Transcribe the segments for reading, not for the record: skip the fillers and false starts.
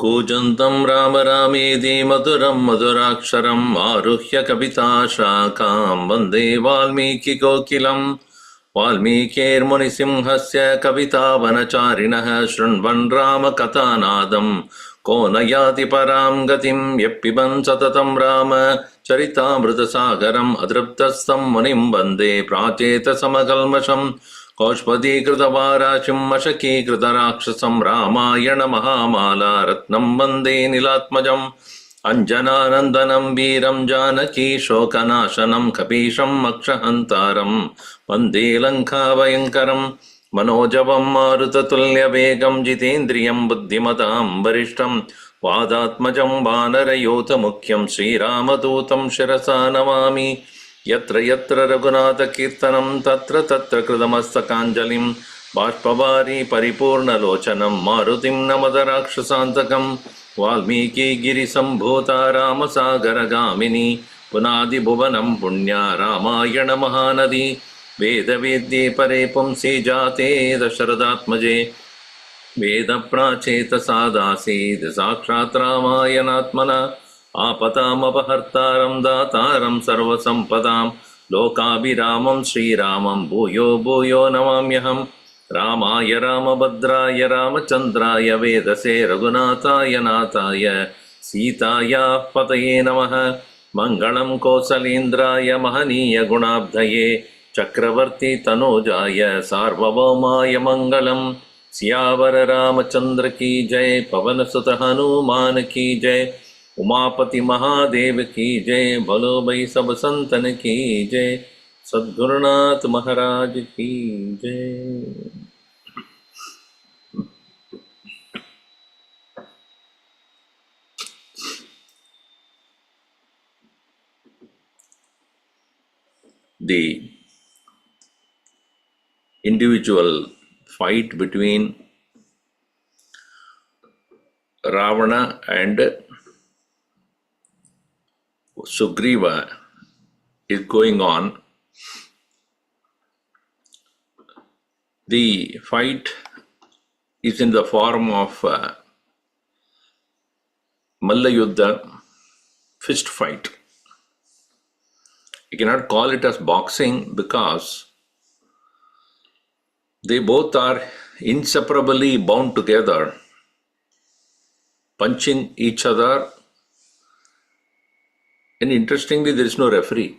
कूजन्तं राम रामेति मधुरं मधुराक्षरम् आरुह्य कविताशाखां वन्दे वाल्मीकिकोकिलं वाल्मीकिर्मुनिसिंहस्य कवितावनचारिणः शृण्वन् रामकथानादं को न याति परां गतिं यः पिबन् सततं राम चरितामृतसागरम् अतृप्तस्थं मुनिं वन्दे प्राचेतसमकल्मषम् कौष्पदीकृतवाराशिं मशकीकृतराक्षसं रामायण महामाला रत्नं वन्दे नीलात्मजम् अञ्जनानन्दनं वीरं जानकी शोकनाशनं कपीशं मक्षहन्तारं वन्दे लङ्काभयङ्करं मनोजवं मारुततुल्यवेगं जितेन्द्रियं बुद्धिमतां वरिष्ठं वादात्मजं वानरयूथमुख्यं श्रीरामदूतं शिरसा नमामि। यत्र यत्र रघुनाथकीर्तनं तत्र तत्र कृतमस्तकाञ्जलिं बाष्पवारी परिपूर्णलोचनं मारुतिं नमत राक्षसान्तकं वाल्मीकिगिरिसम्भूता रामसागरगामिनी पुनादिभुवनं पुण्या रामायणमहानदी वेदवेद्ये परे पुंसि जाते दशरथात्मजे वेदप्राचेतसादासीत् साक्षात् रामायणात्मना आपतामपहर्तारं दातारं सर्वसम्पदां लोकाभिरामं श्रीरामं भूयो भूयो नमाम्यहं। रामाय रामभद्राय रामचन्द्राय वेदसे रघुनाथाय नाथाय सीतायाः पतये नमः। मङ्गलं कौसलेन्द्राय महनीय गुणाब्धये चक्रवर्ती तनूजाय सार्वभौमाय मङ्गलं। सियावर रामचंद्र की जय, पवन सुत हनुमान की जय, उमापति महादेव की जय, बोलो भाई सब संतन की जय, सद्गुरुनाथ महाराज की जय। The individual fight between Ravana and Sugriva is going on. The fight is in the form of Malla Yuddha, fist fight. You cannot call it as boxing because they both are inseparably bound together, punching each other. And interestingly, there is no referee.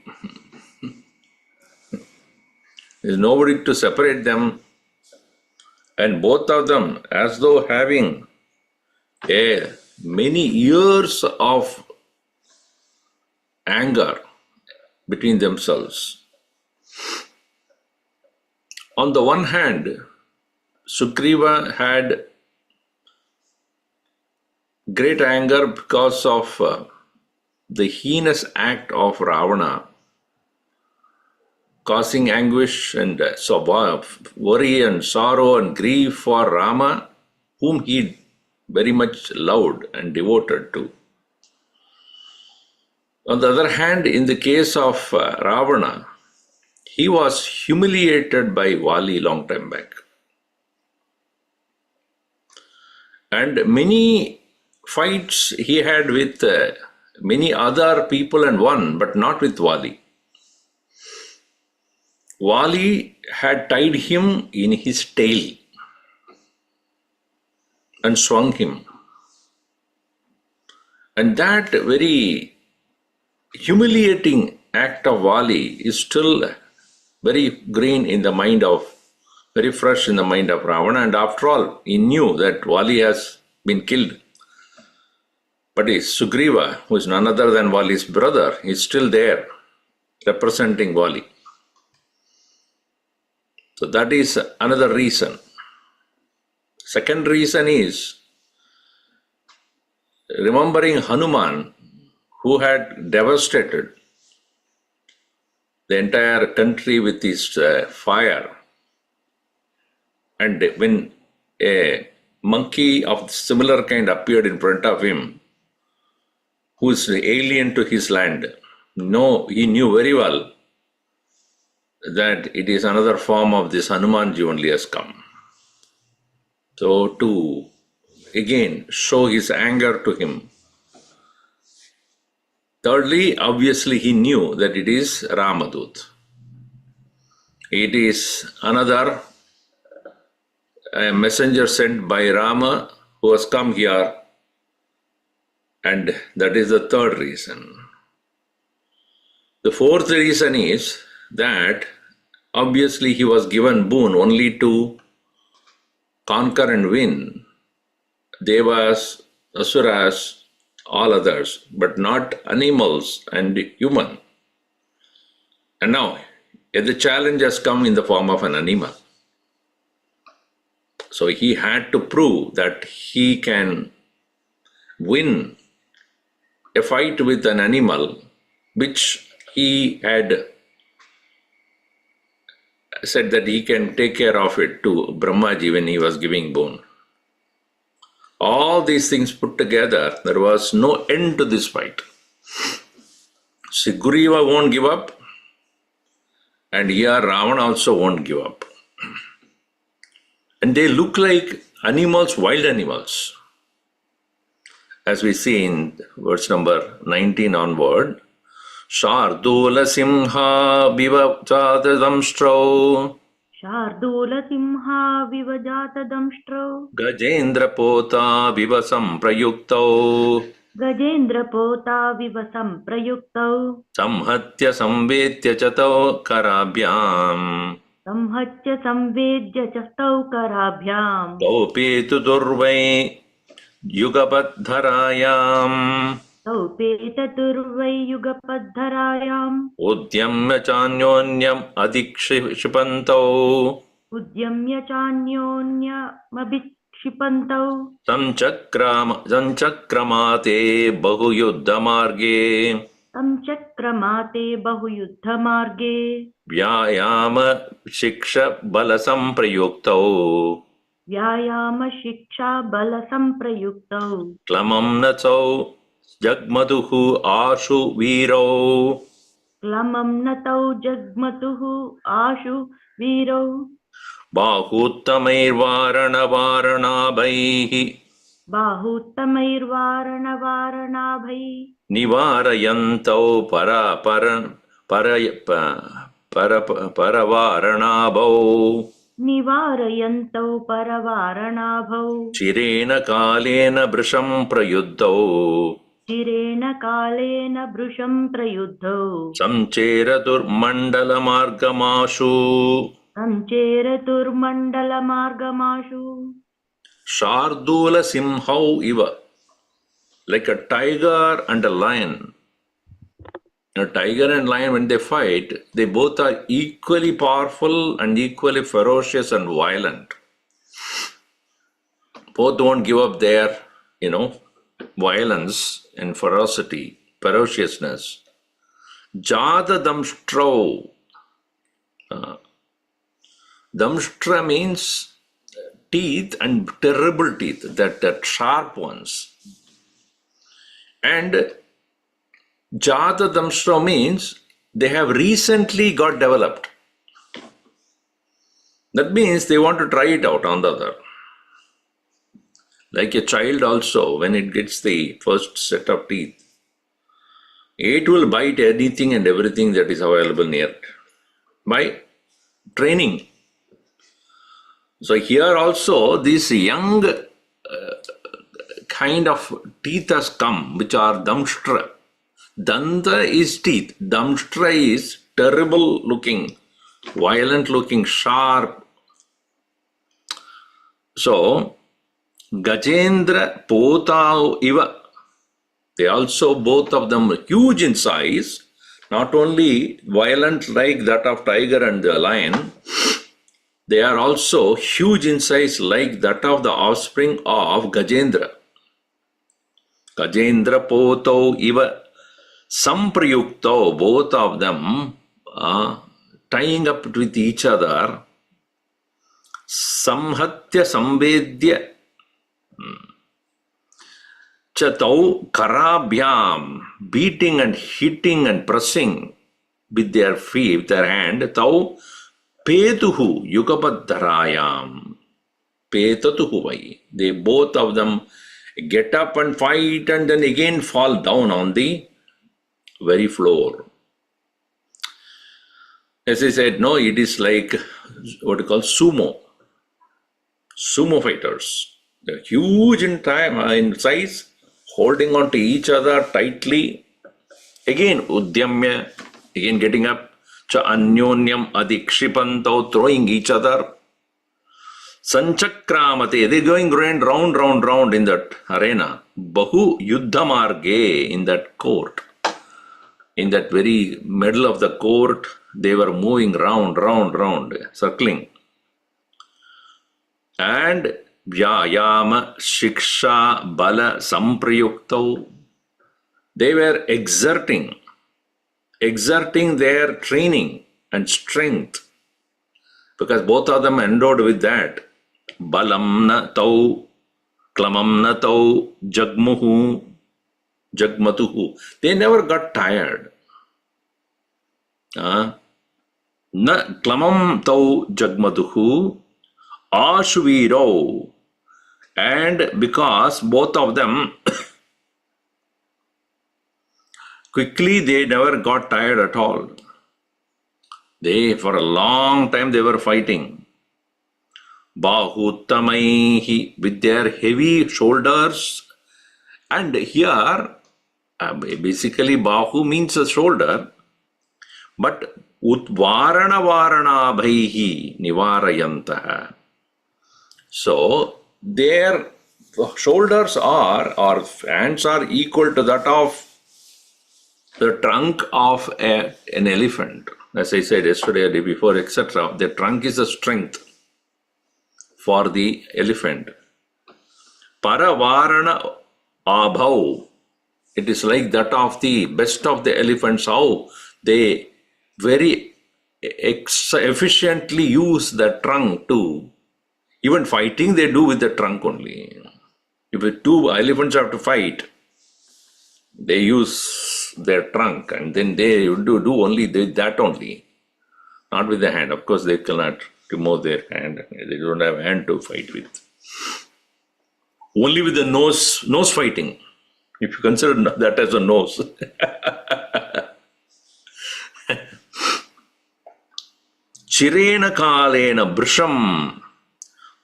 There is nobody to separate them. And both of them, as though having many years of anger between themselves. On the one hand, Sugriva had great anger because of the heinous act of Ravana, causing anguish and worry and sorrow and grief for Rama, whom he very much loved and devoted to. On the other hand, in the case of Ravana, he was humiliated by Vali long time back. And many fights he had with many other people and won, but not with Vali. Vali had tied him in his tail and swung him. And that very humiliating act of Vali is still very green in the mind of, very fresh in the mind of Ravana. And after all, he knew that Vali has been killed. But Sugriva, who is none other than Vali's brother, is still there, representing Vali. So that is another reason. Second reason is remembering Hanuman, who had devastated the entire country with his fire. And when a monkey of similar kind appeared in front of him, who is alien to his land, he knew very well that it is another form of this Hanumanji only has come. So to again show his anger to him. Thirdly, obviously he knew that it is Ramadut. It is another messenger sent by Rama who has come here, and that is the third reason. The fourth reason is that obviously he was given boon only to conquer and win Devas, Asuras, all others, but not animals and human. And now, the challenge has come in the form of an animal. So he had to prove that he can win a fight with an animal, which he had said that he can take care of it to Brahmaji when he was giving boon. All these things put together, there was no end to this fight. Sugriva won't give up, and here Ravana also won't give up. And they look like animals, wild animals. As we see in verse number 19 onward, Shardula Simha Vivajata Damstrau Shardula Simha Vivajata Damstrau Gajendra Pota Vivasam Prayuktau Gajendra Pota Vivasam Prayuktau Samhatya Samvetya Chatau Karabhyam Samhatya Samvedya Chastau Karabhyam Taupetu Durvai Yugapadharayam Taupeta Turvai Yugapadharayam Udyamya Chanyonyam Adikshipantau Udyamya Chanyonya Mabhikshipantau Samchakramate Bahuyuddhamarge Tamchakramate Bahuyuddhamarge Vyayama Shiksha Balasam Prayuktau Vyayama Shiksha Balasam Prayuktau Klamam Natsau Jagmaduhu Ashu Viro Klamam Natau Jagmatuhu Ashu Viro Bahutamair Varana Varanabhaihi Bahutamair Varana Varanabhai Nivarayantau Paravaranabhau Nivarayantau Paravaranabhau Chirena Kalena Brisham Prayuddhau Chirena Kalena Brusham Prayuddhau Samcheratur Mandala Margamashu Samcheratur Mandala Margamashu Shardula Simhau Iva, like a tiger and a lion. A tiger and lion, when they fight, they both are equally powerful and equally ferocious and violent. Both won't give up their, violence and ferociousness. Jada Damstrau. Damstra means teeth, and terrible teeth, that sharp ones. And Jata Damstra means they have recently got developed. That means they want to try it out on the other. Like a child also, when it gets the first set of teeth, it will bite anything and everything that is available near it by training. So here also this young kind of teeth has come, which are Damstra. Danta is teeth. Damstra is terrible looking, violent looking, sharp. So Gajendra Potau Iva. They also, both of them, huge in size, not only violent like that of tiger and the lion, they are also huge in size like that of the offspring of Gajendra. Gajendra Poto Iva Samprayukto, both of them tying up with each other, Samhatya Samvedya Chatau Karabhyam, beating and hitting and pressing with their feet, with their hand, Tau Petuhu Yugabadharayam. Petatuhu Vai. They both of them get up and fight and then again fall down on the very floor. As I said, no, it is like what you call sumo. Sumo fighters. They're huge in time, in size, holding on to each other tightly. Again, Udyamya, again getting up. Cha Anyonyam Adikshipantau, throwing each other. Sanchakramate, they're going round in that arena. Bahu Yuddhamarge, in that court. In that very middle of the court, they were moving round, circling. And Vyayama Shiksha Bala Samprayuktau, they were exerting their training and strength, because both of them endowed with that. Balamna tau, klamamna tau, jagmatuhu. They never got tired. Na klamam tau jagmatuhu, ashuviro. And because both of them quickly, they never got tired at all. For a long time, they were fighting. Bahutamaihi, with their heavy shoulders. And here, basically, Bahu means a shoulder. But Utvarana Varana Bhaihi Nivarayantaha. So, their shoulders or hands are equal to that of the trunk of an elephant. As I said yesterday or day before, etc. The trunk is the strength for the elephant. Paravarana Abhav, it is like that of the best of the elephants, how they very efficiently use the trunk to, even fighting they do with the trunk only. If two elephants have to fight, they use their trunk and then they do only that only, not with the hand. Of course, they cannot remove their hand. They don't have hand to fight with. Only with the nose fighting, if you consider that as a nose. Chirena kalena brisham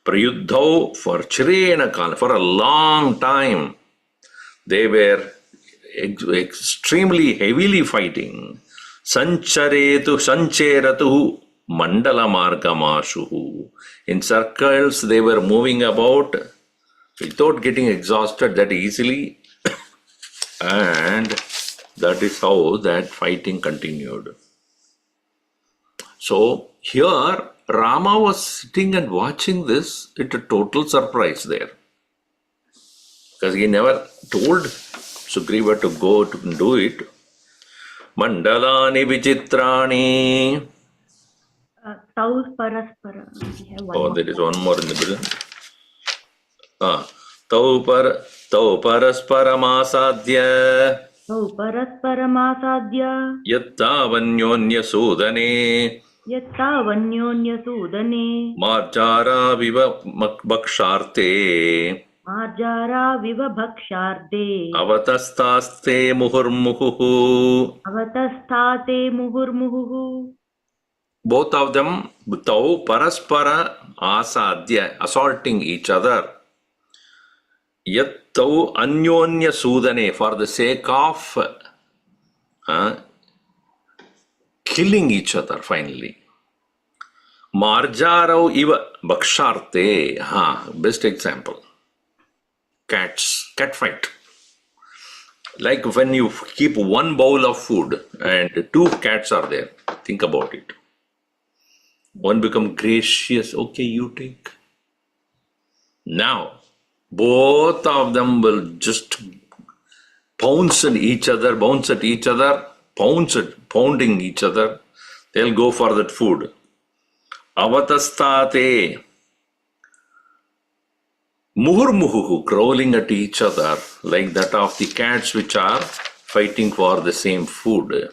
prayuddhau, for chirena kal, for a long time, they were extremely heavily fighting. Sancheratu mandala margamashu. In circles, they were moving about without getting exhausted that easily. And that is how that fighting continued. So here, Rama was sitting and watching this. It's a total surprise there. Because he never told Sugriva to go to do it. Mandalani vichitrani. Tau paraspara. Oh, there is one more in the middle. Tau parasparamadya. Tau parasparamadya. Yattavanyonya sudane. Yattavanyonya sudane. Marjara viva bhaksharte. Marjara viva bhaksharde. Avatastaste muhurmuhu. Avatasthate muhurmuhu. Both of them, tau paraspara asadya, assaulting each other. Yat tau anyonya sudane, for the sake of killing each other finally. Marjarau iva bhaksharte, best example. Cat fight. Like when you keep one bowl of food and two cats are there, think about it. One become gracious, okay, you take. Now, both of them will just pounce at each other, pounding each other. They'll go for that food. Avatastate. Muhurmuhu, growling at each other, like that of the cats which are fighting for the same food.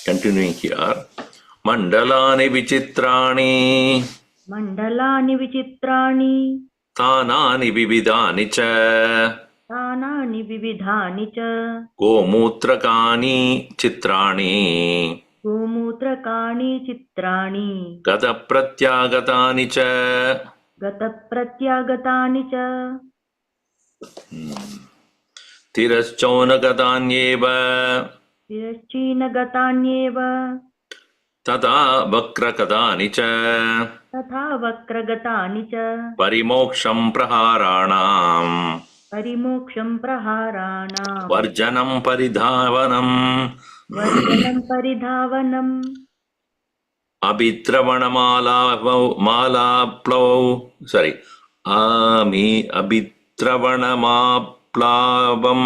Continuing here. Mandalani vichitrani. Mandalani vichitrani. Tanani vividani cha. Tanani vividhani cha. Gomutrakani chitrani. Gomutrakani chitrani. Gata pratyagatani cha. Gata pratyagatani cha. Tiraschaunagataneva. Tirachinagatanyeva. Tata vakrakatani cha. Tatha vakragatani cha. Parimoksham praharanam. Parimoksham praharanam. Varjanam paridhavanam. Varjanam paridhavanam. Abhidravanamaplavam.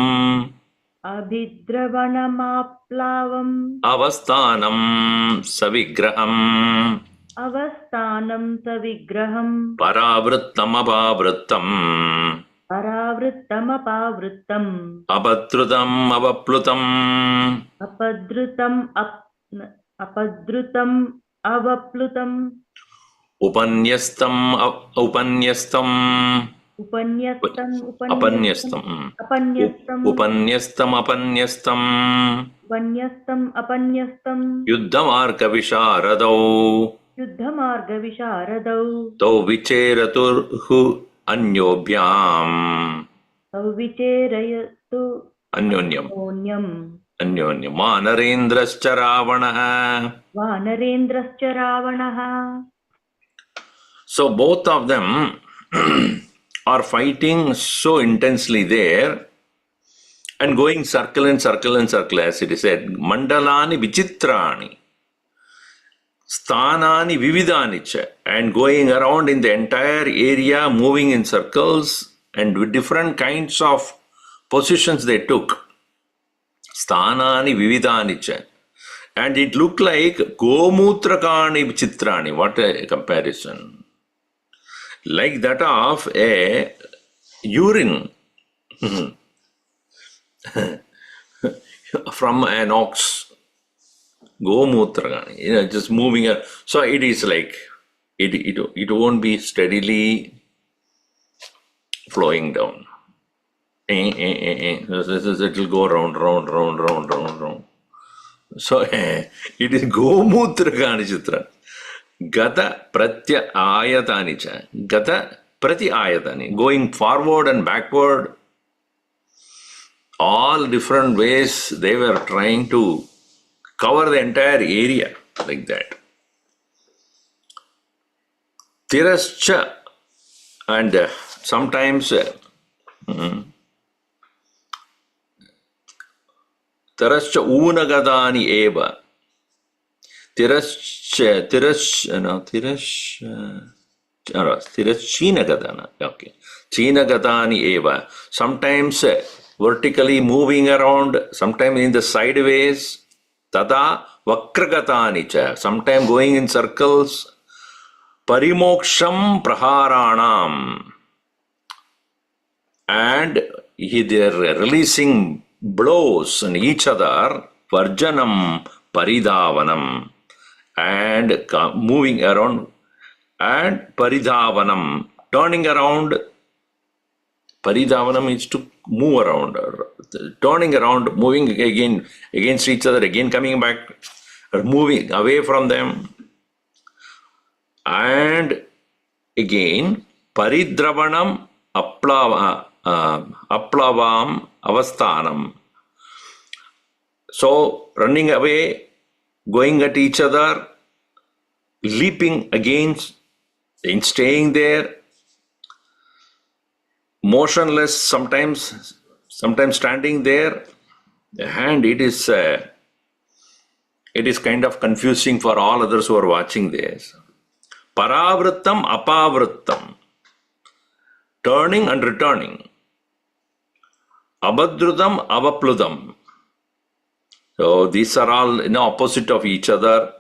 Abhidravanamaplavam. Avasthanam savigraham. Avasthanam savigraham. Paravrittam apavrittam. Paravrittam apavrittam. Apadrutam avaplutam. Apadrutam avaplutam. Upanyastam. Upanyastam apanyastam. Yuddhamarga visharadau. Yuddhamarga visharadau. Tau vicheraturhu anyobhyam. Tau vicherayatu Anyonyam. Anyonyam. Vanarendrascha Ravanaha. Vanarendrascha Ravanaha. So both of them are fighting so intensely there and going circle and circle and circle, as it is said. Mandalani vichitrani. Sthanani vividani cha. And going around in the entire area, moving in circles and with different kinds of positions they took. Sthanani vividani cha. And it looked like Gomutrakani vichitrani. What a comparison. Like that of a urine from an ox. Gomutrakani. Just moving. So it is like, it won't be steadily flowing down. It will go round. So it is Gomutrakani chitra. Gata pratya ayatani cha. Gata prati ayatani. Going forward and backward. All different ways they were trying to cover the entire area like that. Tirascha. And sometimes Tirascha unagadani eva. Tirashchinagadana. Okay. Chinagadani eva. Sometimes vertically moving around, sometimes in the sideways. Tata vakragatani cha. Sometimes going in circles. Parimoksham praharanam. And they are releasing blows on each other. Varjanam paridhavanam. And moving around, and paridhavanam, turning around. Paridhavanam is to move around, turning around, moving again against each other, again coming back, moving away from them. And again, paridravanam aplavam avasthanam. So running away, going at each other, leaping against, in staying there, motionless sometimes, Sometimes standing there, and it is kind of confusing for all others who are watching this. Paravrittam, apavrittam, turning and returning. Abhadrudam, avapludam. So these are all opposite of each other.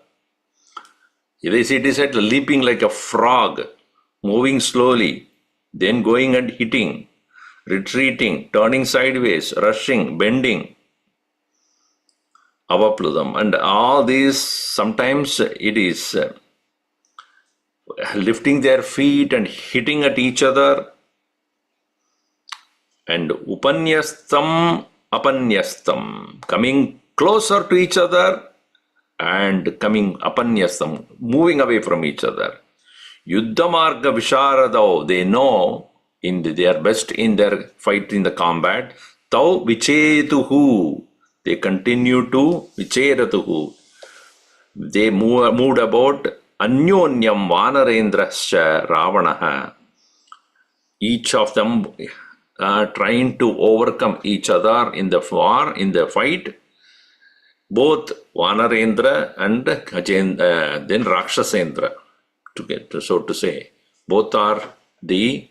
It is said leaping like a frog, moving slowly, then going and hitting, retreating, turning sideways, rushing, bending. Avapludam. And all these, sometimes it is lifting their feet and hitting at each other. And upanyastam, apanyastam, coming closer to each other and coming apanyastam, moving away from each other. Yuddhamarga visharadau, they know they are best in their fight in the combat. Tau vichetuhu, they continue to vicheratuhu. They moved about anyonyam vanarendrascha ravanaha. Each of them trying to overcome each other in the war, in the fight. Both Vanarendra and then Rakshasendra, so to say. Both are the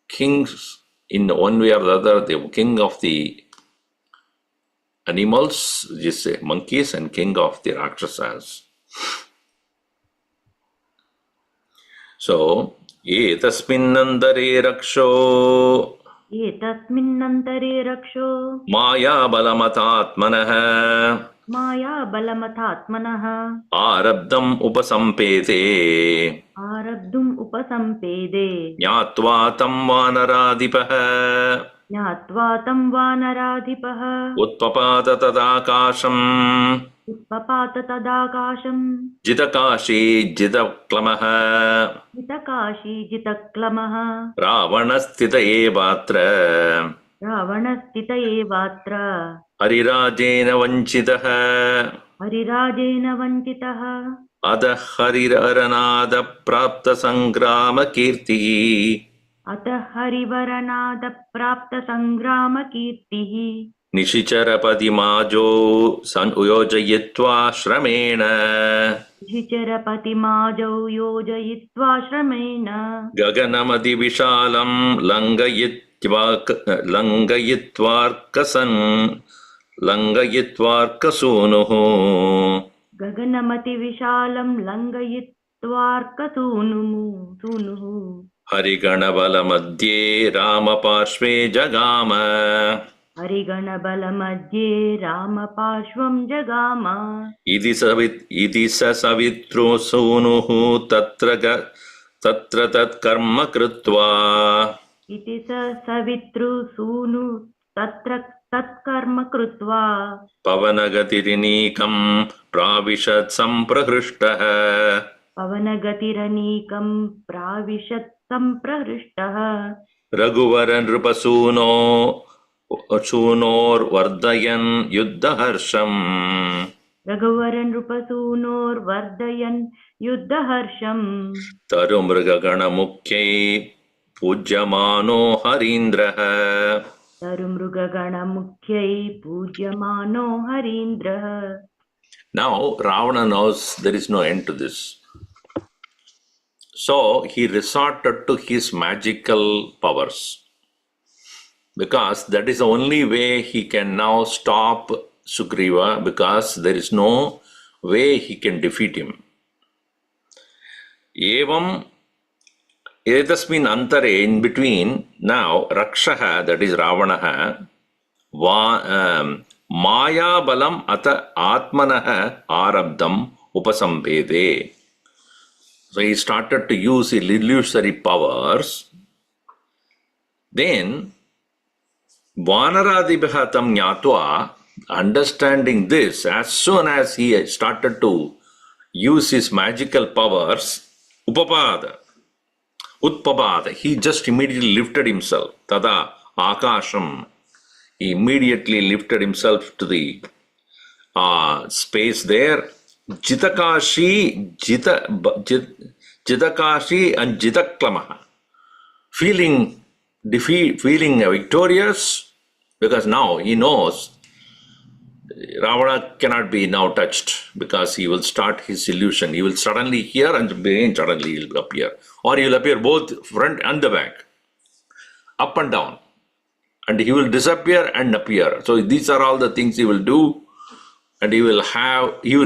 kings in one way or the other, the king of the animals, which is monkeys, and king of the Rakshasas. So, etasminnandare raksho एतस्मिन्नन्तरे रक्षो Maya balamatatmanah मायाबलमथात्मनः Arabdam upasampete आरब्धुम् उपसम्पेदे Jnatva tam vanaradipaha ज्ञात्वा तं वानराधिपः Utpapata tadakasham उत्पपात तदाकाशम् Jitakashi jitaklamaha जितकाशी जितक्लमः Ravanastita evatra रावणस्थित एवात्र Harirajena vanchitaha हरिराजेन वञ्चितः Adha hariranada prapta sangrama kirti अतः हरिवरनादप्राप्तसङ्ग्रामकीर्तिः Nishicharapadimājo sanuyojayitva shramena शिचरपतिमाजौ योजयित्वा श्रमेण Gaganamadi vishalam langayitvarkasunuhu गगनमतिविशालं लङ्घयित्वार्कसूनुः Hariganabalamadye Ramapashve jagama हरिगणबलमध्ये रामपार्श्वं जगाम Idi sa savitru sunuhu tatra tat karma krutva इति स सवितृसूनु तत्र तत्कर्म कृत्वा Pavanagatinikam pravishat samprahrishtah पवनगतिरनीकं प्राविशत् सम्प्रहृष्टः Raghuvaran Rupasuno Vardayan Yuddhaharsham रघुवरनृपसूनोर्वर्धयन् युद्धहर्षम् Tarumrgagana Mukhye Pujyamano Harindraha तरुमृगगणमुख्यै पूज्यमानो हरीन्द्रः. Now Ravana knows there is no end to this. So he resorted to his magical powers, because that is the only way he can now stop Sugriva, because there is no way he can defeat him. Evam etasmin antare, in between, now Rakshaha, that is Ravanaha, Maya balam ata atmanaha arabdam upasampede. So he started to use illusory powers. Then Vanaradibha tam jnatva, understanding this, as soon as he started to use his magical powers, Utpapada, he just immediately lifted himself. Tada akasham, he immediately lifted himself to the space there. Jitakashi and Jitaklamaha, feeling victorious Because now he knows Ravana cannot be now touched, because he will start his illusion. He will suddenly hear and again suddenly he will appear. Or he will appear both front and the back, up and down. And he will disappear and appear. So these are all the things he will do. And he will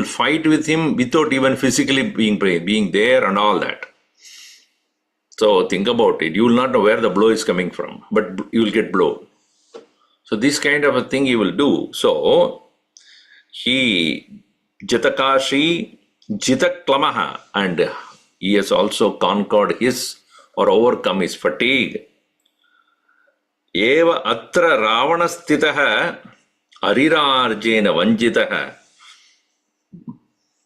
fight with him without even physically being there and all that. So think about it. You will not know where the blow is coming from, but you will get blown. So this kind of a thing he will do. So he Jitakashi Jitaklamaha, and he has also conquered his or overcome his fatigue. Eva atra Ravana stitaha arirarjena vanjitaha.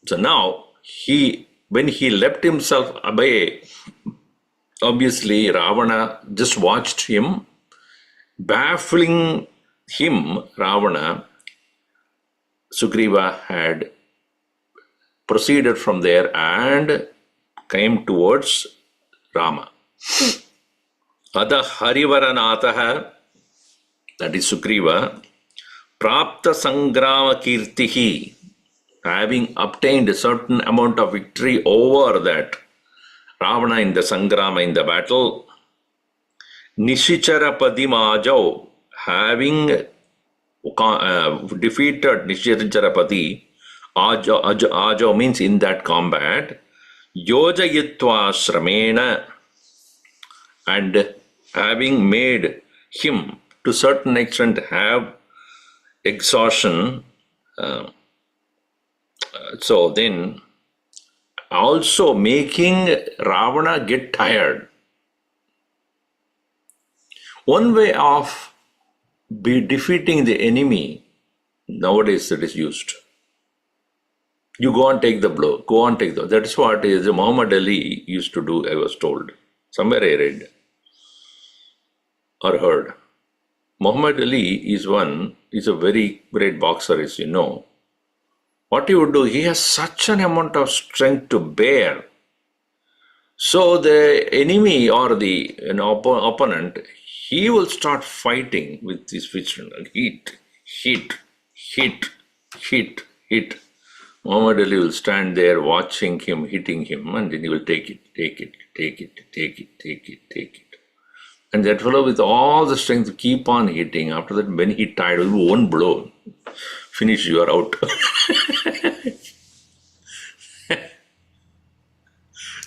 So now when he left himself away, obviously Ravana just watched him, baffling him. Ravana, Sugriva had proceeded from there and came towards Rama. Ada Harivaranataha, that is Sugriva, Prapta Sangrama Kirtihi, having obtained a certain amount of victory over that Ravana in the Sangrama, in the battle, Nishichara Padimajau, having defeated Nishichara Ajo means in that combat, Yojayitva Shramena, and having made him to certain extent have exhaustion. So then also making Ravana get tired. One way of defeating the enemy nowadays that is used. You go and take the blow. Go and take the blow. That is what Muhammad Ali used to do, I was told. Somewhere I read or heard. Muhammad Ali is a very great boxer, as you know. What he would do, he has such an amount of strength to bear. So the enemy or the opponent, he will start fighting with his fist. Hit. Muhammad Ali will stand there watching him, hitting him, and then he will take it. And that fellow with all the strength keep on hitting. After that, when he tired with one blow, finish, you are out.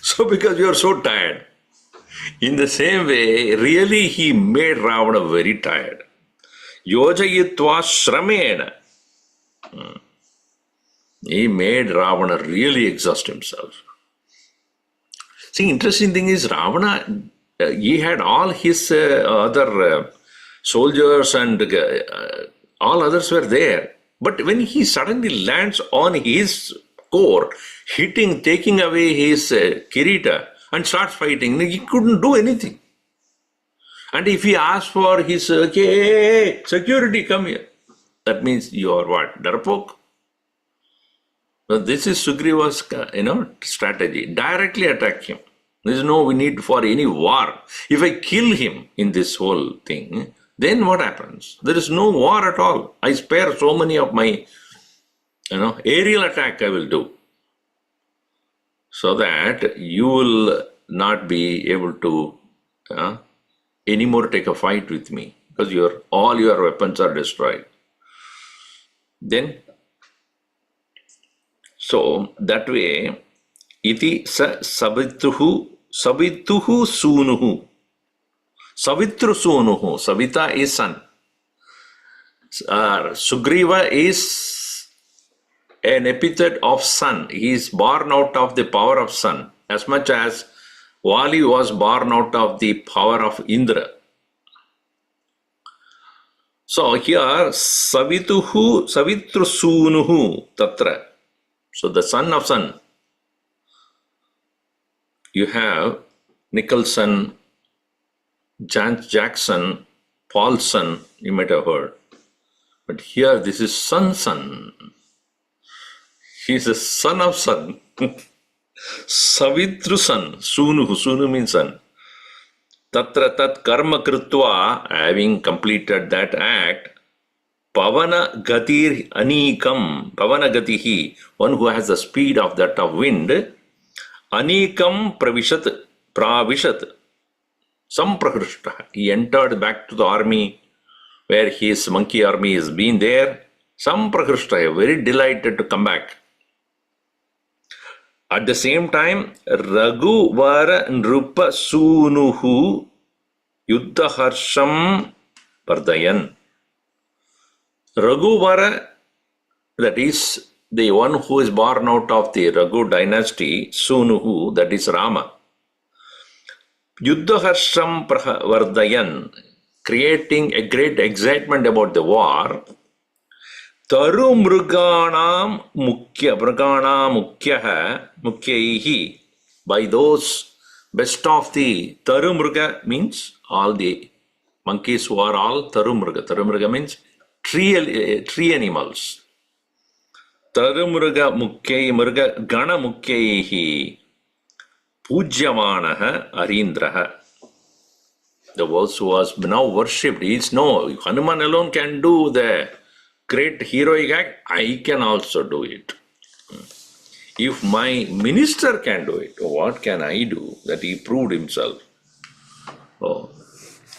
So because you are so tired. In the same way, really he made Ravana very tired. Yojayitva shramena. He made Ravana really exhaust himself. See, interesting thing is Ravana, he had all his other soldiers and all others were there. But when he suddenly lands on his core, taking away his kirita and starts fighting, he couldn't do anything. And if he asked for his, okay, security, come here. That means you are what? Darpok? So this is Sugriva's, strategy. Directly attack him. There is no need for any war. If I kill him in this whole thing, then what happens? There is no war at all. I spare so many of my, aerial attack I will do. So that you will not be able to anymore take a fight with me. Because all your weapons are destroyed. Then, so that way, iti sa savitruhu sunuhu. Savitru sunuhu. Savita is son. Sugriva is an epithet of sun. He is born out of the power of sun, as much as Vali was born out of the power of Indra. So here, Savitru sunuhu tatra. So the son of sun. You have Nicholson, Jackson, Paulson, you might have heard. But here this is son. He is a son of sun. Savitru son, Sunu means son. Tatra tat karma kritva, having completed that act, Pavana gatir anikam. Pavana gatihi, one who has the speed of that of wind. Anikam pravishat. Samprahrishta. He entered back to the army where his monkey army has been there. Samprahrishta, very delighted to come back. At the same time, Raghuvara Nrupa Sunuhu Yuddhaharsham Vardayan. Raghuvara, that is the one who is born out of the Raghu dynasty, Sunuhu, that is Rama. Yuddhaharsham Vardayan, creating a great excitement about the war. Taru mruganam mukyaihi, by those best of the Taru mruga means all the monkeys who are all Taru mruga. Taru mruga means tree animals. Taru mruga gana mukyaihi pujyamanaha arindraha. The verse was now worshipped. He is no, Hanuman alone can do the great heroic act, I can also do it. If my minister can do it, what can I do? That he proved himself. Oh,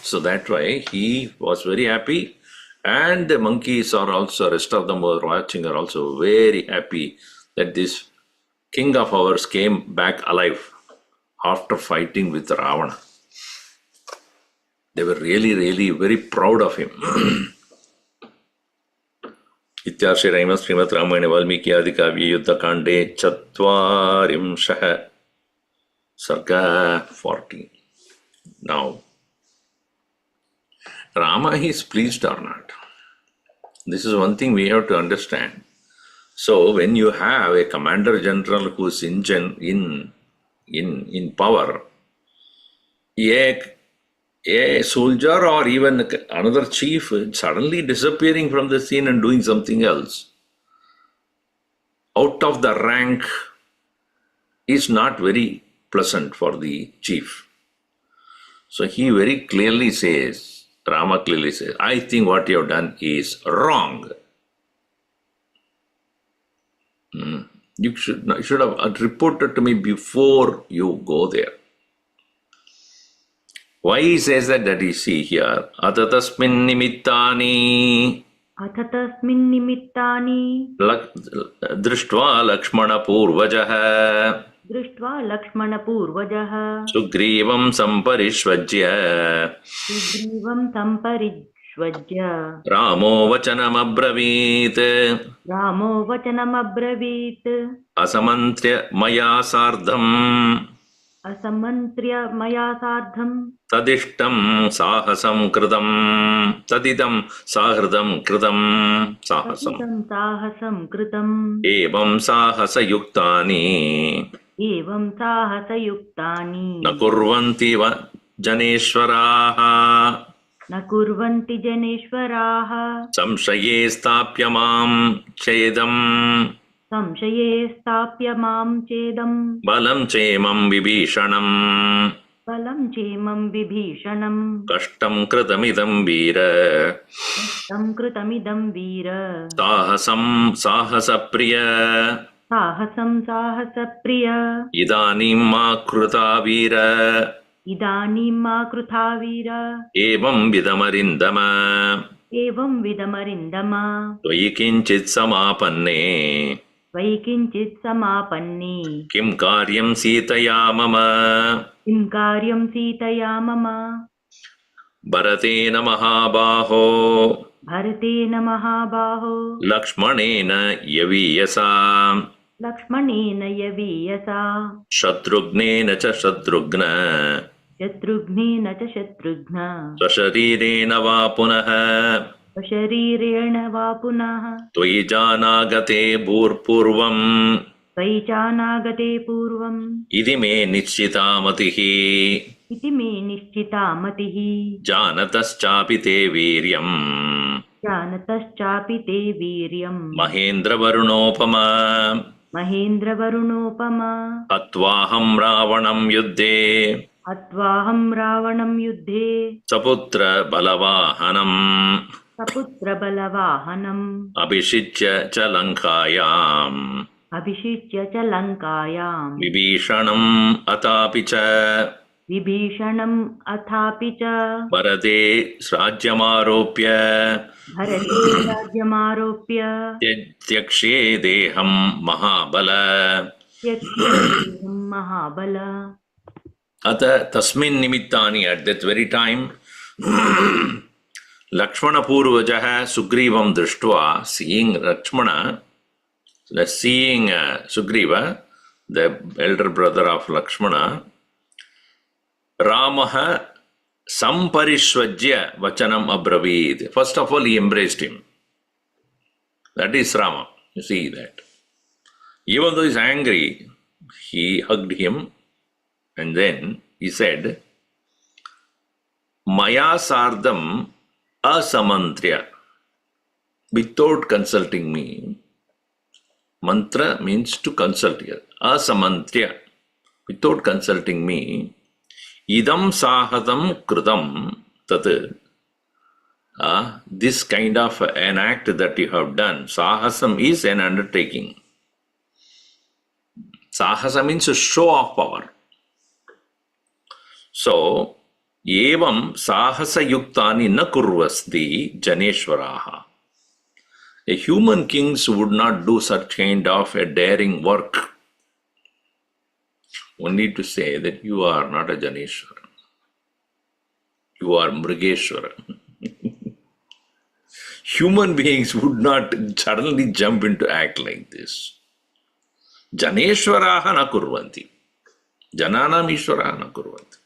so that way he was very happy, and the monkeys are also, rest of them were watching, are also very happy that this king of ours came back alive after fighting with Ravana. They were really, really very proud of him. इत्यार्षे RAM Shrimad रामायणे वाल्मीकि आदि काव्ये युद्धकाण्डे 40 Sarga 40. Now, Rama is pleased or not? This is one thing we have to understand. So, when you have a commander general who is in power, a soldier or even another chief suddenly disappearing from the scene and doing something else, out of the rank, is not very pleasant for the chief. So he very clearly says, Rama clearly says, I think what you have done is wrong. You should have reported to me before you go there. Why he says that you see here, Atatasmin nimittani Drishtva Lakshmana Purvajah Sugrivam Samparishvajya Ramo Vachanam Abravit Asamantya Maya Sardham Tadishtam sahasam kritam Tadidam sahridam kritam sahasam Evam sahasa yuktani Nakurvanti janeshvaraha Samshaye stapyamam chedam Balam chemam vibhishanam Kashtam kritamidam veera Sahasa priya Idanim ma kruta veera Evam vidamarindama Tvayi kinchit samapanne Kim karyam sitaya mama Bharatena mahabaho Lakshmanena yaviyasa Shatrughnena cha Shatrugna Swasharirena va punaha Tvayi janagate bhurpurvam Idi me nishchitamatihi Janataschapi te viryam Mahendra varunopama Atvaham ravanam yuddhe Saputra balavahanam सपुत्रबलवाहनम् Abhishitya cha Lankayam अभिषिच्य च लङ्कायाम् Vibhishanam Atapi cha विभीषणम् अथापि च Bharate Srajyamaropya भरते राज्यमारोप्य Tyakshe Deham Mahabala त्यक्ष्ये देहं महाबल. Ata Tasmin Nimittani, at that very time Lakshmana Purvajaha Sugrivam Drishtva, seeing Lakshmana, seeing Sugriva, the elder brother of Lakshmana, Ramaha Samparishvajya Vachanam Abravid. First of all, he embraced him. That is Rama. You see that. Even though he is angry, he hugged him and then he said, Maya Sardam Asamantriya, without consulting me. Mantra means to consult here. Asamantriya, without consulting me. Idam sahadam krutam tat. This kind of an act that you have done, sahasam is an undertaking. Sahasa means a show of power. So, evam sahasa yuktani na kurvasti janeshwaraha. A human kings would not do such kind of a daring work. One need to say that you are not a Janeshwara. You are Mrigeshwara. Human beings would not suddenly jump into act like this. Janeshwaraha na kurvanti. Jananam Ishwaraha na kurvanti.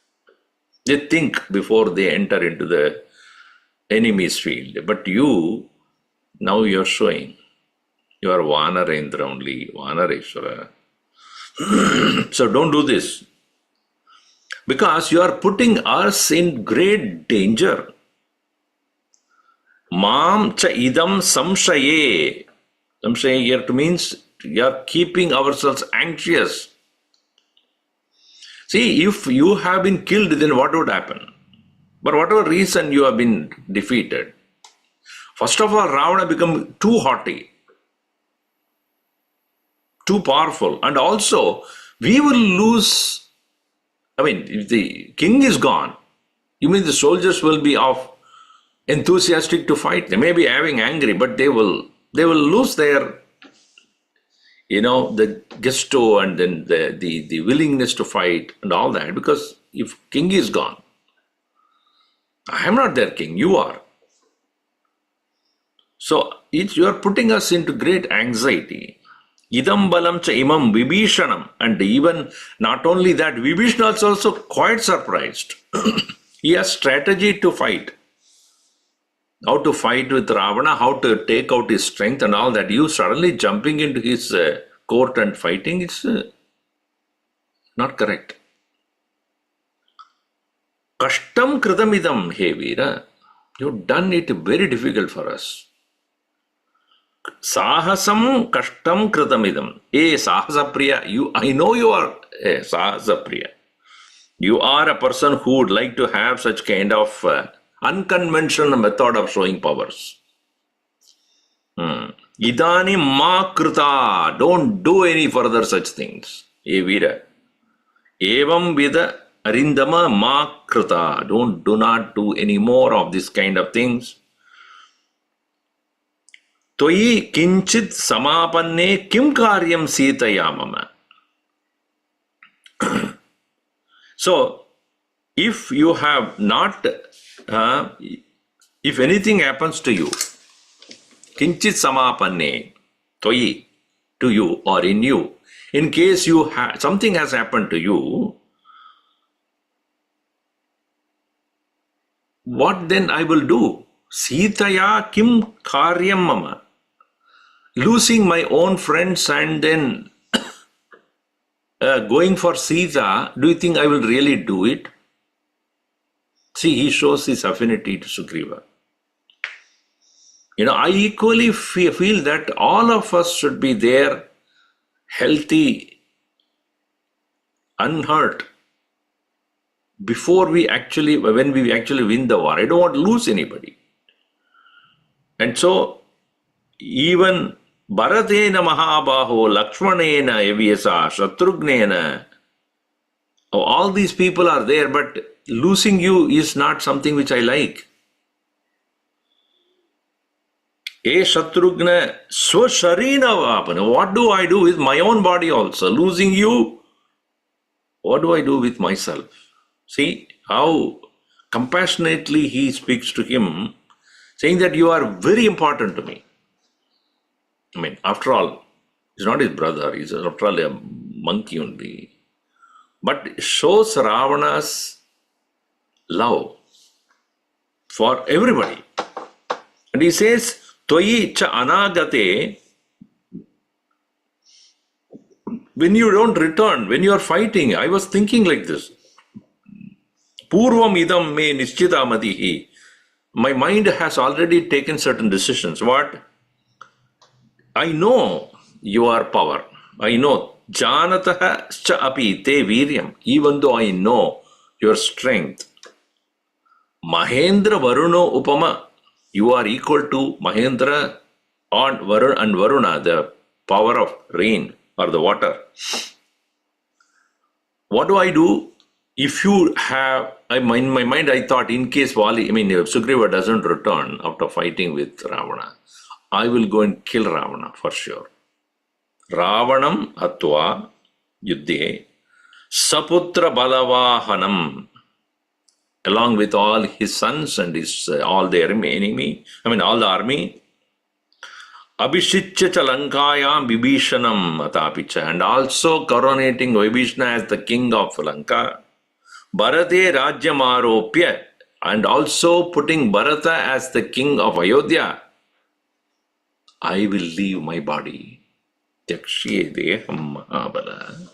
They think before they enter into the enemy's field. But you, now you are showing. You are Vanarendra only, Vanareshwara. So don't do this. Because you are putting us in great danger. Mam cha idam samshaye. Samshaye here means you are keeping ourselves anxious. See, if you have been killed, then what would happen? For whatever reason you have been defeated. First of all, Ravana become too haughty, too powerful, and also we will lose. I mean, if the king is gone, you mean the soldiers will be enthusiastic to fight? They may be having angry, but they will lose their, the gusto and then the willingness to fight and all that, because if king is gone, I am not their king, you are. So you are putting us into great anxiety. Idam balam cha imam vibhishanam. And even not only that, Vibhishana is also quite surprised. He has strategy to fight. How to fight with Ravana, how to take out his strength and all that. You suddenly jumping into his court and fighting, it's not correct. Kashtam kritamidam he Veera. You've done it very difficult for us. Sahasam kashtam kritamidam. Sahasapriya, I know you are a Sahasapriya. You are a person who would like to have such kind of unconventional method of showing powers. Idani ma krita. Don't do any further such things. Veera. Evam vida arindama ma krita. Do not do any more of this kind of things. Toyi kinchit samapanne kim karyam sitaya mama. So, if you have not, if anything happens to you, kinchit samapanne, toyi, to you or in you, in case you something has happened to you, what then I will do? Sitaya kim karyam mama. Losing my own friends and then going for Sita, do you think I will really do it? See, he shows his affinity to Sugriva. I equally feel that all of us should be there, healthy, unhurt, when we actually win the war. I don't want to lose anybody. And so, even Bharatena Mahabaho, Lakshmanena Evyasa, Shatrugnena, all these people are there, but losing you is not something which I like. E Shatrugna Swasharina Vapana. What do I do with my own body also? Losing you, what do I do with myself? See how compassionately he speaks to him, saying that you are very important to me. I mean, after all, he's not his brother, he's after all a monkey only. But shows Ravana's love for everybody. And he says, Tvayi cha anagate, when you don't return, when you are fighting, I was thinking like this. Purvam idam me nischita madihi. My mind has already taken certain decisions. What? I know your power. I know. Janataha cha api te viryam. Even though I know your strength. Mahendra Varuno Upama. You are equal to Mahendra and Varuna, the power of rain or the water. What do I do? If you have, in my mind, I thought in case Sugriva doesn't return after fighting with Ravana, I will go and kill Ravana for sure. Ravanam atva yuddhe saputra balavahanam, along with all his sons and his all the enemy, all the army. Abhishitya Lankayam Vibhishanam Atapicha, and also coronating Vibhishana as the king of Lanka. Bharate Rajyamaropya, and also putting Bharata as the king of Ayodhya. I will leave my body. Yakshye deham mahabala.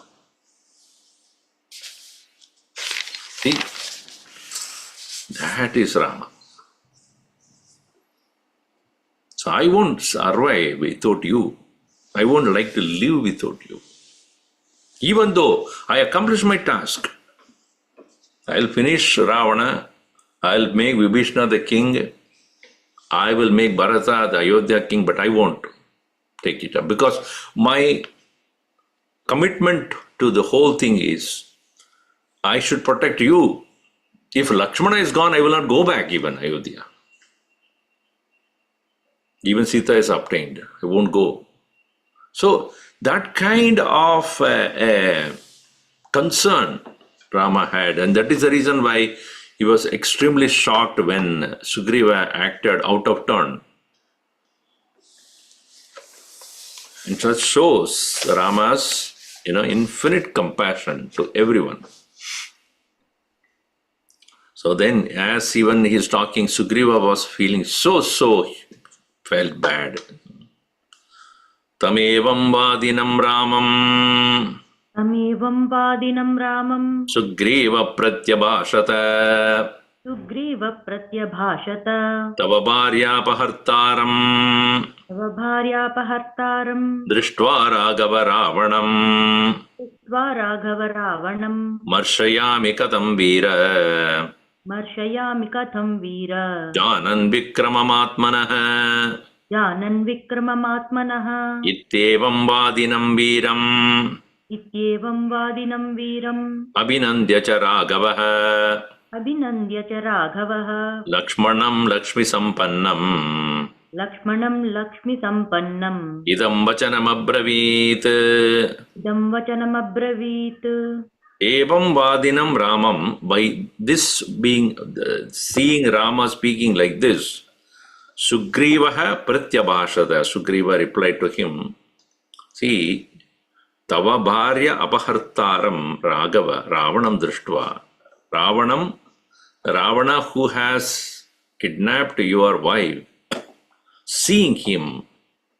See, that is Rama. So I won't survive without you. I won't like to live without you. Even though I accomplish my task, I'll finish Ravana, I'll make Vibhishana the king, I will make Bharata the Ayodhya king, but I won't take it up because my commitment to the whole thing is I should protect you. If Lakshmana is gone, I will not go back even Ayodhya. Even Sita is obtained. I won't go. So that kind of concern Rama had, and that is the reason why he was extremely shocked when Sugriva acted out of turn. And that shows Rama's infinite compassion to everyone. So then, as even he's talking, Sugriva was feeling so felt bad. Tamevam vadinam Ramam. Tamevam vadinam Ramam. Sugriva pratyabhashata. Sugriva pratyabhashata. Tava bharyapahartaram. Tava bharyapahartaram. Drishtva raghava ravanam. Drishtva raghava ravanam. Marshayami katam veera. Marshayami katham veera. Janan vikramamatmanah. Janan vikramamatmanah. Ittevam vadinam veeram. Ityevam vadinam veeram. Abhinandya cha raghavah. Abhinandya cha raghavah. Lakshmanam lakshmi sampannam. Lakshmanam lakshmi sampannam. Idam vachanam abravit. Idam vachanam abravit. Evam vadinam Ramam, by this being, seeing Rama speaking like this, Sugrivaha pratyabhashata, Sugriva replied to him, see, tava bharya apahartaram Raghava, Ravanam drishtva. Ravana who has kidnapped your wife, seeing him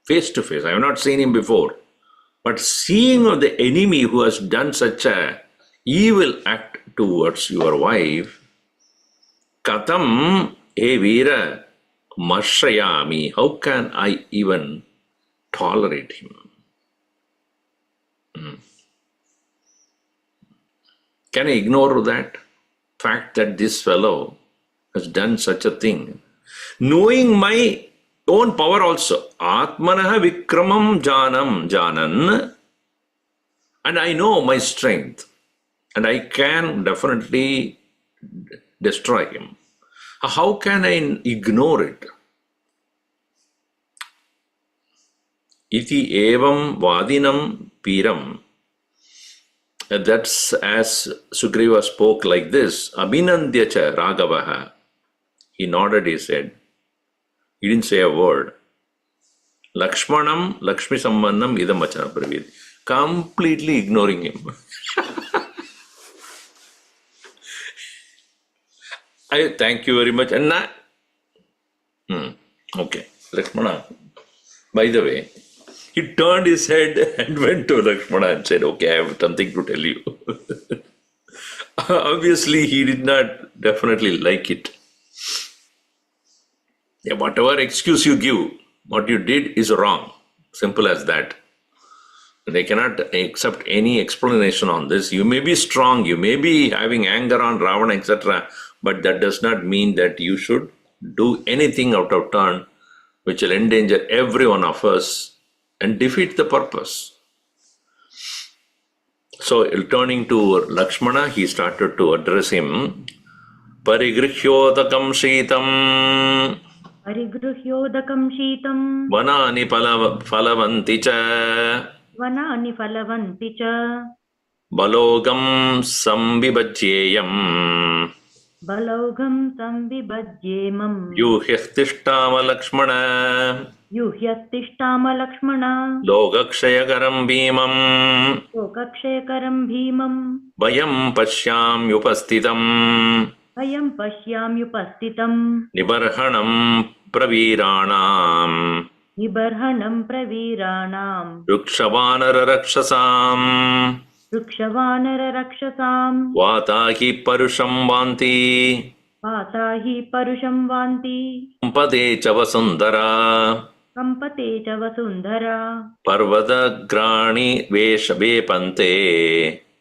face to face, I have not seen him before, but seeing the enemy who has done such a evil act towards your wife, katam e veera marshayami, how can I even tolerate him? Can I ignore that fact that this fellow has done such a thing? Knowing my own power also. Atmanah Vikramam Janan, and I know my strength, and I can definitely destroy him. How can I ignore it? Iti evam vadinam piram. That's as Sugriva spoke like this. Abhinandyacha Raghavaha. He nodded his head. He didn't say a word. Lakshmanam Lakshmi Sambandham idam vachana pravid. Completely ignoring him. I thank you very much. And okay, Lakshmana. By the way, he turned his head and went to Lakshmana and said, okay, I have something to tell you. Obviously, he did not definitely like it. Yeah, whatever excuse you give, what you did is wrong. Simple as that. They cannot accept any explanation on this. You may be strong, you may be having anger on Ravana, etc., but that does not mean that you should do anything out of turn which will endanger every one of us and defeat the purpose. So, turning to Lakshmana, he started to address him. Parigrihyotakam sheetam Parigruhyodakam sheetam vanani phalavanti cha vanani phalavanti cha balogam sambibajyeyam balaugam sambibajyemam yuhyastishtama Lakshmana yuhyattishtama Lakshmana logakshayakaram bhimam lokakshayakaram bhimam vayam pashyamyupastitam ayam pashyamyupastitam nibarhanam praviranam nibarhanam praviranam rukshavanara rakshasam rukshavanara rakshasam vatahi parusham vanti patahi parusham vanti pade cha vasundara kampate cha vasundhara parvatagrani vepante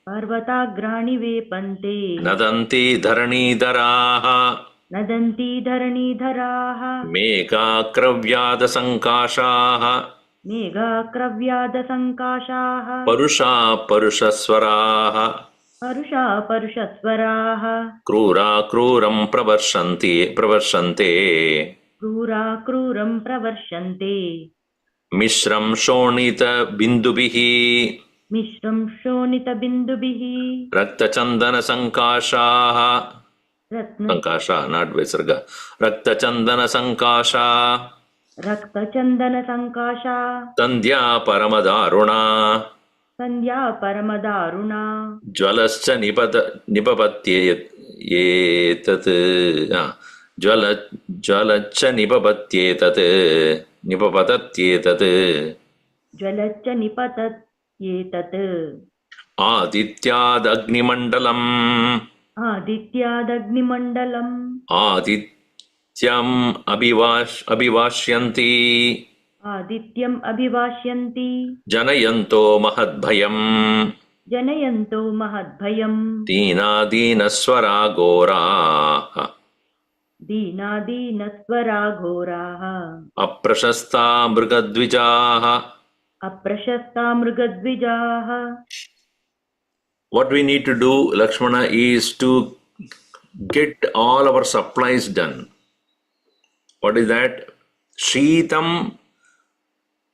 parvatagrani vepante nadanti dharanidaraha nadanti dharanidharaha meghakravyada sankashaha meghakravyada sankashaha parusha parushaswaraha parusha parushaswaraha krura kruram pravarshante krura kruram pravarshante mishram shonita bindubihi mishram shonita bindubihi raktachandana sankashaha ratna sankasha, not Visarga. Raktachandana sankasha rakta chandana sankasha tandya paramadaruna sandhya paramadaruna jvalascha nipapatyetat jvalaccha nipapatatyetat jvalaccha nipatat yetat adityadagnimandalam adityadagnimandalam adityam abhivashyanti adityam abhivashyanti janayanto mahadbhayam janayanto mahadbhayam deenadeenaswara ghora deenadeenaswara ghoraha aprashasta mrigadvijaha. aprashasta mrigadvijaha. What we need to do, Lakshmana, is to get all our supplies done. What is that? Sheetam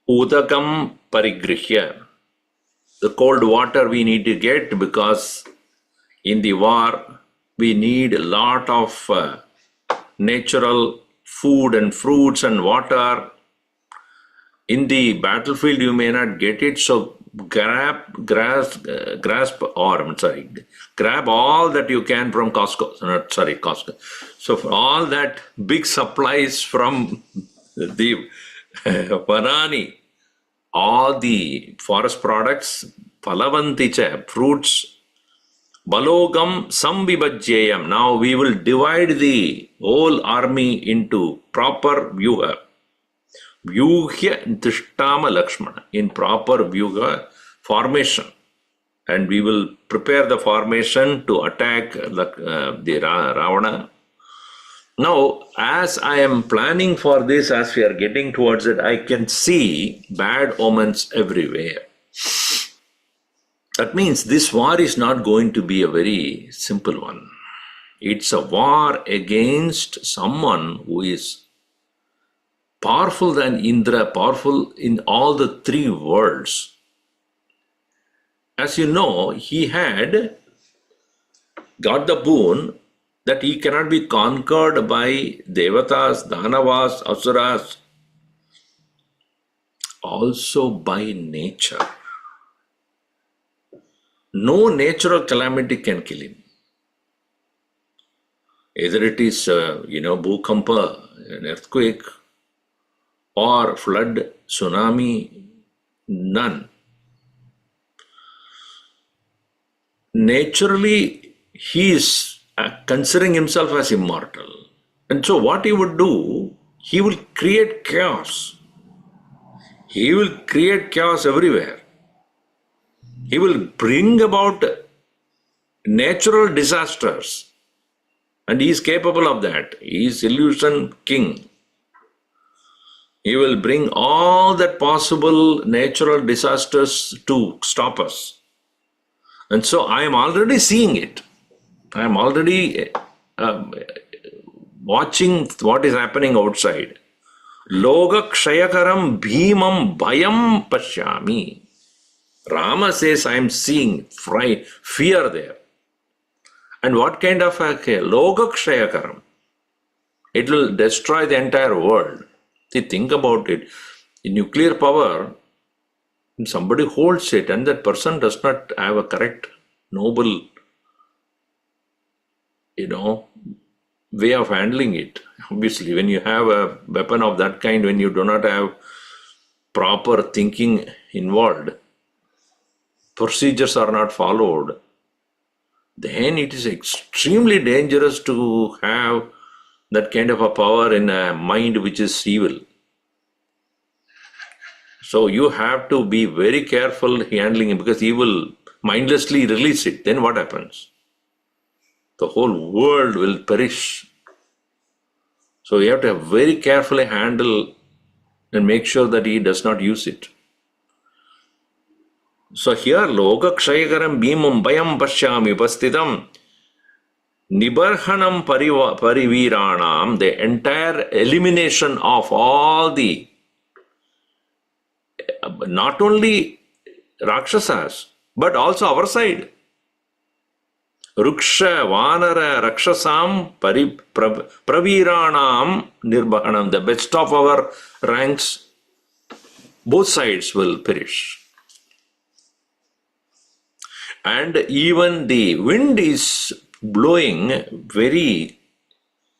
udakam parigrihya. The cold water we need to get, because in the war we need a lot of natural food and fruits and water. In the battlefield you may not get it, so grab all that you can from Costco. So for all that big supplies from the Vanani, all the forest products, Palavanticha, fruits, Balogam Sambibajyayam. Now we will divide the whole army into proper vyuha. Vyuhya Tishtama Lakshmana, in proper vyuha formation. And we will prepare the formation to attack the Ravana. Now, as I am planning for this, as we are getting towards it, I can see bad omens everywhere. That means this war is not going to be a very simple one. It's a war against someone who is powerful than Indra, powerful in all the three worlds. As you know, he had got the boon that he cannot be conquered by Devatas, Danavas, Asuras, also by nature. No natural calamity can kill him. Either it is, Bhukampa, an earthquake, or flood, tsunami, none. Naturally, he is considering himself as immortal. And so what he would do, he will create chaos. He will create chaos everywhere. He will bring about natural disasters. And he is capable of that. He is illusion king. He will bring all that possible natural disasters to stop us. And so I am already seeing it. I am already watching what is happening outside. Loga kshayakaram bhimam bhayam pashyami. Rama says, I am seeing fear there. And what kind of a loga kshayakaram? It will destroy the entire world. See, think about it. In nuclear power, somebody holds it and that person does not have a correct, noble, way of handling it. Obviously, when you have a weapon of that kind, when you do not have proper thinking involved, procedures are not followed, then it is extremely dangerous to have that kind of a power in a mind which is evil. So you have to be very careful handling it, because he will mindlessly release it. Then what happens? The whole world will perish. So you have to very carefully handle and make sure that he does not use it. So here, Loka Kshayakaram Bhimam Bhayam Pashyami Upasthitam Nibarhanam Pariviranam, the entire elimination of all the, not only Rakshasas, but also our side. Ruksha, Vanara, Rakshasam, Praviranam, Nirbhanam, the best of our ranks, both sides will perish. And even the wind is blowing very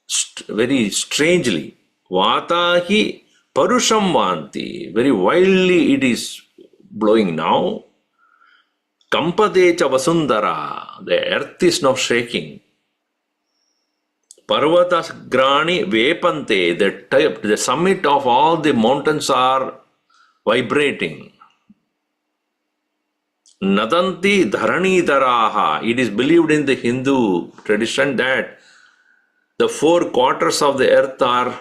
strangely. Vatahi Parusham Vanti, very wildly it is blowing now. Kampadecha Vasundara, the earth is now shaking. Parvatas Grani Vepante, the summit of all the mountains are vibrating. Nadanti Dharani Daraha, it is believed in the Hindu tradition that the 4 quarters of the earth are,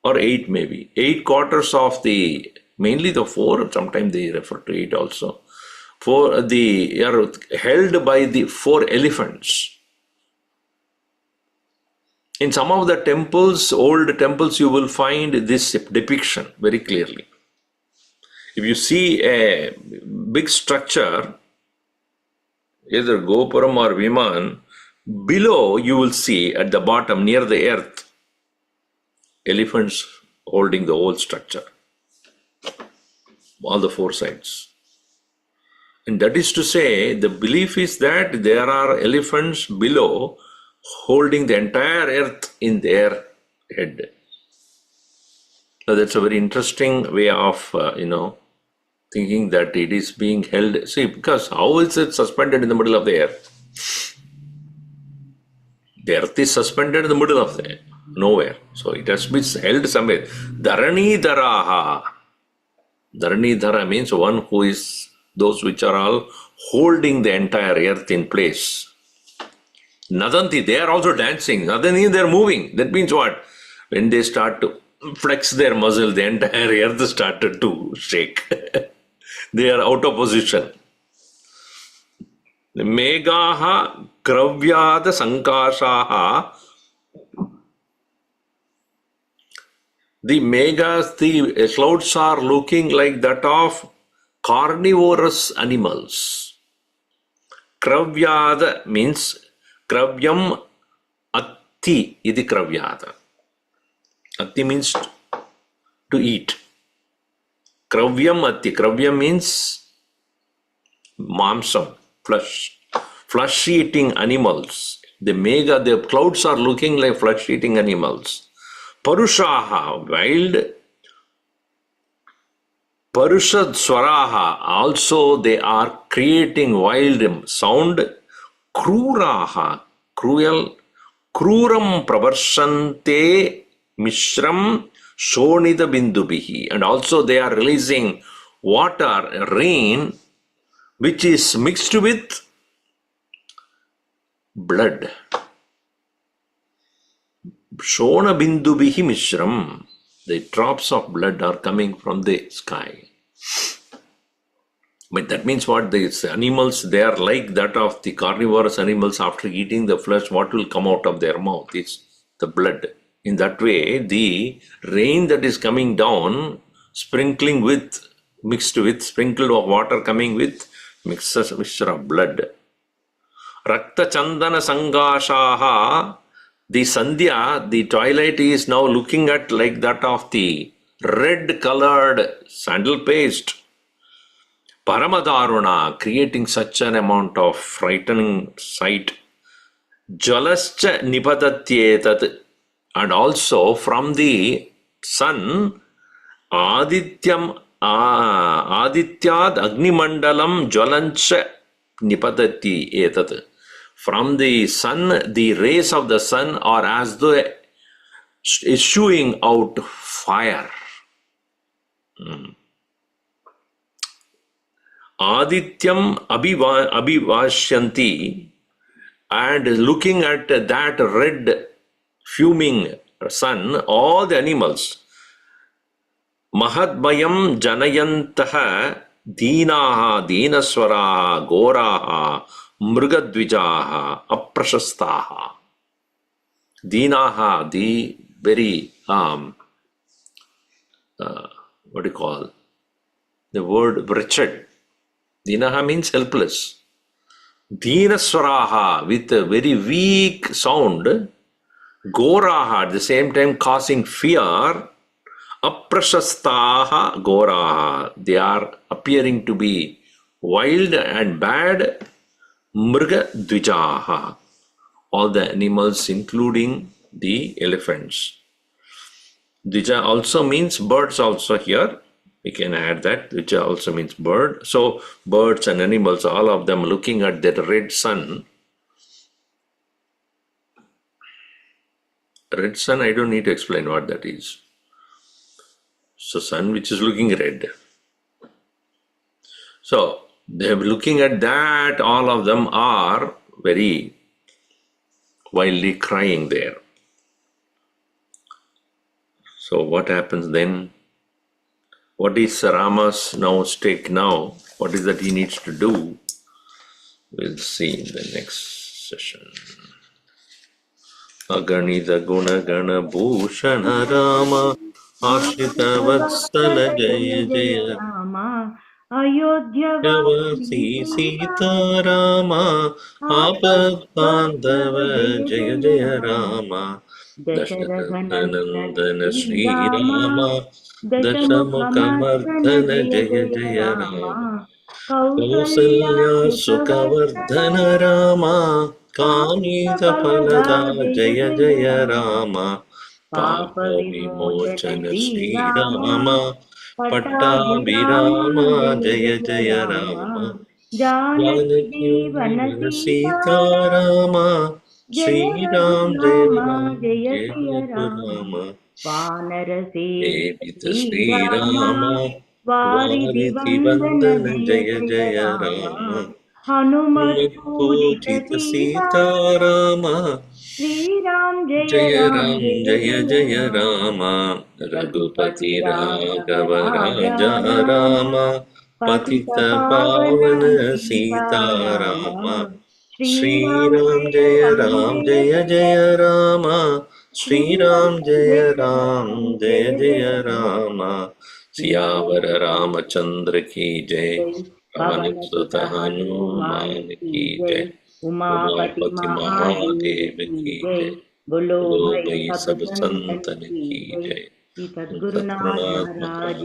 or 8 maybe, 8 quarters of the, mainly the 4, sometimes they refer to 8 also. For the are held by the 4 elephants. In some of the temples, old temples, you will find this depiction very clearly. If you see a big structure, either Gopuram or Viman, below you will see at the bottom near the earth, elephants holding the whole structure, all the 4 sides. And that is to say, the belief is that there are elephants below holding the entire earth in their head. So that's a very interesting way of, thinking that it is being held. See, because how is it suspended in the middle of the earth? The earth is suspended in the middle of the nowhere. So it has to be held somewhere. Dharani Dharaha. Dharani Dhara means one who is, those which are all holding the entire earth in place. Nadanti, they are also dancing. Nadanti, they are moving. That means what? When they start to flex their muscle, the entire earth started to shake. They are out of position. Megaha kravyada sankashaha. The megas, the clouds are looking like that of carnivorous animals. Kravyada means kravyam atti idi kravyada. Atti means to eat. Kravyam atti. Kravyam means mamsam, flesh. Flesh-eating animals. The clouds are looking like flesh-eating animals. Parushaha, wild. Parushad swaraha, also they are creating wild sound. Kruraha, cruel. Kruram pravarshante mishram shonida bindubihi. And also they are releasing water, rain, which is mixed with blood. Shona bindubihi mishram. The drops of blood are coming from the sky. But that means what? These animals, they are like that of the carnivorous animals. After eating the flesh, what will come out of their mouth is the blood. In that way, the rain that is coming down, sprinkled of water coming with mixture of blood. Rakta chandana sangashaha. The Sandhya, the twilight is now looking at like that of the red colored sandal paste. Paramadaruna, creating such an amount of frightening sight. Jalascha nipatatyetat, and also from the sun, Adityad Agnimandalam Jwalancha Nipatati etat. From the sun, the rays of the sun are as though issuing out fire. Adityam abhivashyanti, and looking at that red fuming sun, all the animals, Mahadbayam janayantaha deenaha deenaswaraha goraha mrugadvijaha aprashastaha. Deenaha, the very, what do you call? The word wretched. Deenaha means helpless. Deenaswaraha, with a very weak sound. Goraha, at the same time causing fear. Aprashastaha goraha, they are appearing to be wild and bad. Mruga dvijaha, all the animals including the elephants. Dvija also means birds also here. We can add that. Dvija also means bird. So birds and animals, all of them looking at that red sun. Red sun, I don't need to explain what that is. So sun which is looking red. So they are looking at that, all of them are very wildly crying there. So what happens then? What is Rama's now stake now? What is that he needs to do? We'll see in the next session. Aganida guna gana bhushana Rama Ashita vatsala jaya jaya Rama Ayodhya Yavasi Sita Rama Apad Pandava Jaya Jaya Rama Dasharathanandana Sri Rama Dashamukhamardhana Jaya Jaya Rama Kausalya Sukhavardhana Rama Kamita Palada Jaya Jaya Rama Papa Vimochana Sri Rama Pattabhirama Jaya Jaya Rama Janaki Sita Rama Sri Ram Jaya Ram Jaya Rama Evita Sri Rama Variti Vandana Jaya Jaya Rama Hanumat पूजित पूजित सीताराम। सीताराम। श्री राम जय जय राम राम जय जय जय जय राम। राम। रघुपति रघुपति राघव राघव राजा राजा राम। राम। पतित पतित पावन पावन सीताराम। सीताराम। श्री श्री राम राम जय राम जय जय जय जय राम। राम। श्री श्री राम राम जय जय राम राम जय जय जय जय राम। राम। सियावर सियावर रामचंद्र की जय। जय। पवन पवन सुत सुत हनुमान हनुमान की की जय। जय। उमापति उमापति महादेव महादेव की की जय। जय। बोलो बोलो भाई भाई सब सब संतन संतन की की जय। जय। श्री सद्गुरुनाथ सद्गुरुनाथ महाराज महाराज